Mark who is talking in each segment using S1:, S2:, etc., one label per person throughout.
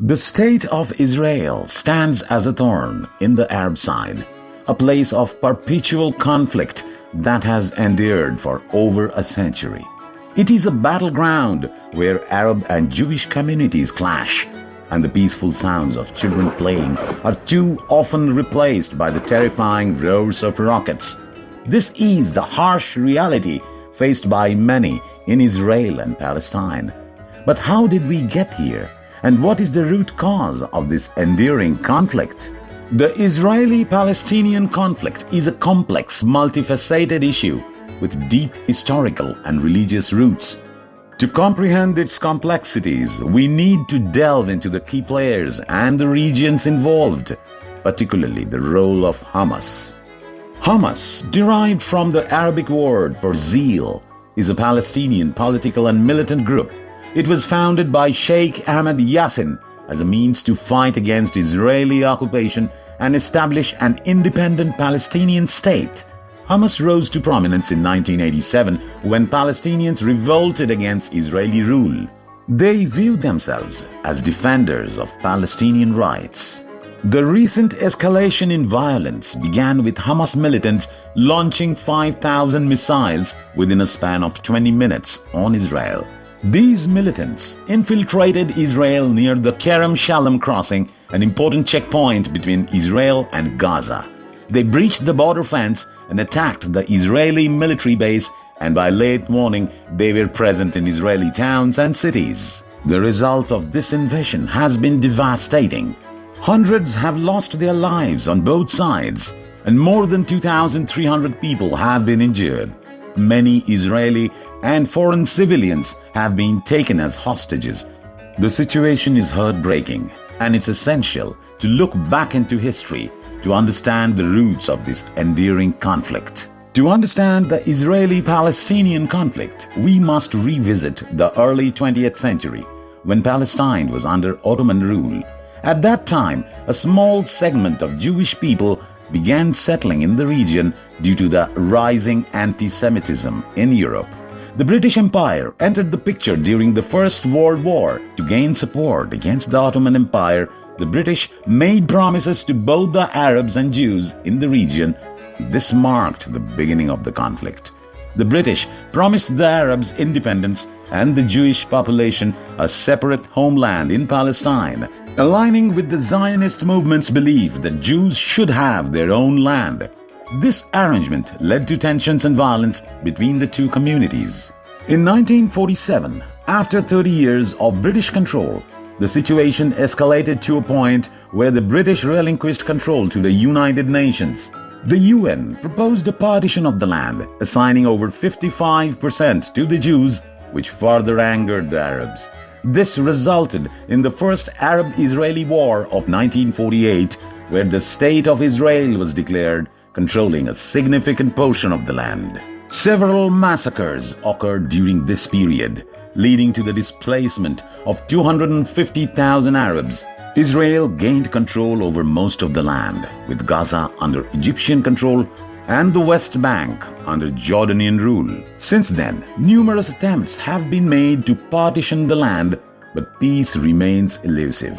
S1: The state of Israel stands as a thorn in the Arab side, a place of perpetual conflict that has endured for over a century. It is a battleground where Arab and Jewish communities clash, and the peaceful sounds of children playing are too often replaced by the terrifying roars of rockets. This is the harsh reality faced by many in Israel and Palestine. But how did we get here? And what is the root cause of this enduring conflict? The Israeli-Palestinian conflict is a complex, multifaceted issue with deep historical and religious roots. To comprehend its complexities, we need to delve into the key players and the regions involved, particularly the role of Hamas. Hamas, derived from the Arabic word for zeal, is a Palestinian political and militant group. It was founded by Sheikh Ahmed Yassin as a means to fight against Israeli occupation and establish an independent Palestinian state. Hamas rose to prominence in 1987 when Palestinians revolted against Israeli rule. They viewed themselves as defenders of Palestinian rights. The recent escalation in violence began with Hamas militants launching 5,000 missiles within a span of 20 minutes on Israel. These militants infiltrated Israel near the Kerem Shalom crossing, an important checkpoint between Israel and Gaza. They breached the border fence and attacked the Israeli military base, and by late morning they were present in Israeli towns and cities. The result of this invasion has been devastating. Hundreds have lost their lives on both sides, and more than 2,300 people have been injured. Many Israeli and foreign civilians have been taken as hostages. The situation is heartbreaking, and it's essential to look back into history to understand the roots of this enduring conflict. To understand the Israeli-Palestinian conflict, we must revisit the early 20th century, when Palestine was under Ottoman rule. At that time, a small segment of Jewish people began settling in the region due to the rising anti-Semitism in Europe. The British Empire entered the picture during the First World War. To gain support against the Ottoman Empire, the British made promises to both the Arabs and Jews in the region. This marked the beginning of the conflict. The British promised the Arabs independence and the Jewish population a separate homeland in Palestine, aligning with the Zionist movement's belief that Jews should have their own land. This arrangement led to tensions and violence between the two communities. In 1947, after 30 years of British control, the situation escalated to a point where the British relinquished control to the United Nations. The UN proposed a partition of the land, assigning over 55% to the Jews, which further angered the Arabs. This resulted in the First Arab-Israeli War of 1948, where the State of Israel was declared, controlling a significant portion of the land. Several massacres occurred during this period, leading to the displacement of 250,000 Arabs. Israel gained control over most of the land, with Gaza under Egyptian control and the West Bank under Jordanian rule. Since then, numerous attempts have been made to partition the land, but peace remains elusive,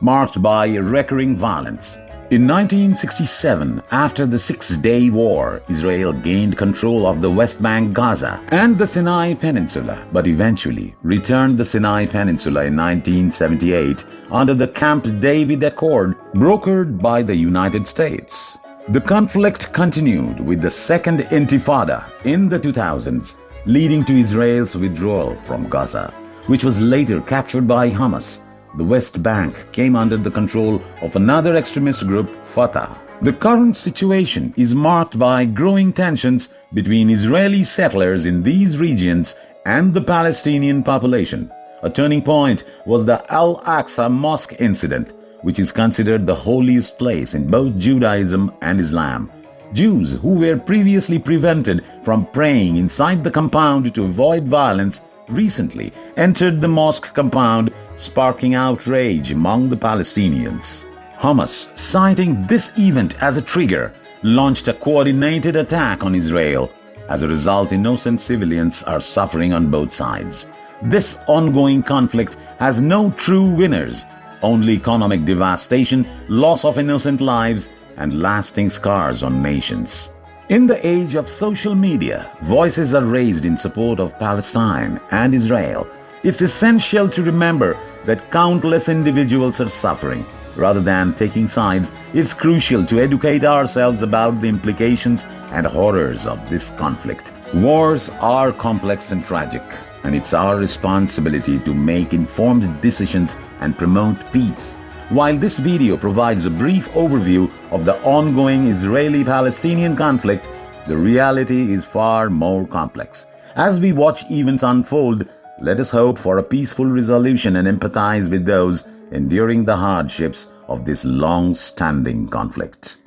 S1: marked by recurring violence. In 1967, after the Six-Day War, Israel gained control of the West Bank, Gaza, and the Sinai Peninsula, but eventually returned the Sinai Peninsula in 1978 under the Camp David Accord brokered by the United States. The conflict continued with the Second Intifada in the 2000s, leading to Israel's withdrawal from Gaza, which was later captured by Hamas. The West Bank came under the control of another extremist group, Fatah. The current situation is marked by growing tensions between Israeli settlers in these regions and the Palestinian population. A turning point was the Al-Aqsa Mosque incident, which is considered the holiest place in both Judaism and Islam. Jews who were previously prevented from praying inside the compound to avoid violence recently entered the mosque compound, sparking outrage among the Palestinians. Hamas, citing this event as a trigger, launched a coordinated attack on Israel. As a result, innocent civilians are suffering on both sides. This ongoing conflict has no true winners. only economic devastation, loss of innocent lives, and lasting scars on nations. In the age of social media, voices are raised in support of Palestine and Israel. It's essential to remember that countless individuals are suffering. Rather than taking sides, it's crucial to educate ourselves about the implications and horrors of this conflict. Wars are complex and tragic, and it's our responsibility to make informed decisions and promote peace. While this video provides a brief overview of the ongoing Israeli-Palestinian conflict, the reality is far more complex. As we watch events unfold, let us hope for a peaceful resolution and empathize with those enduring the hardships of this long-standing conflict.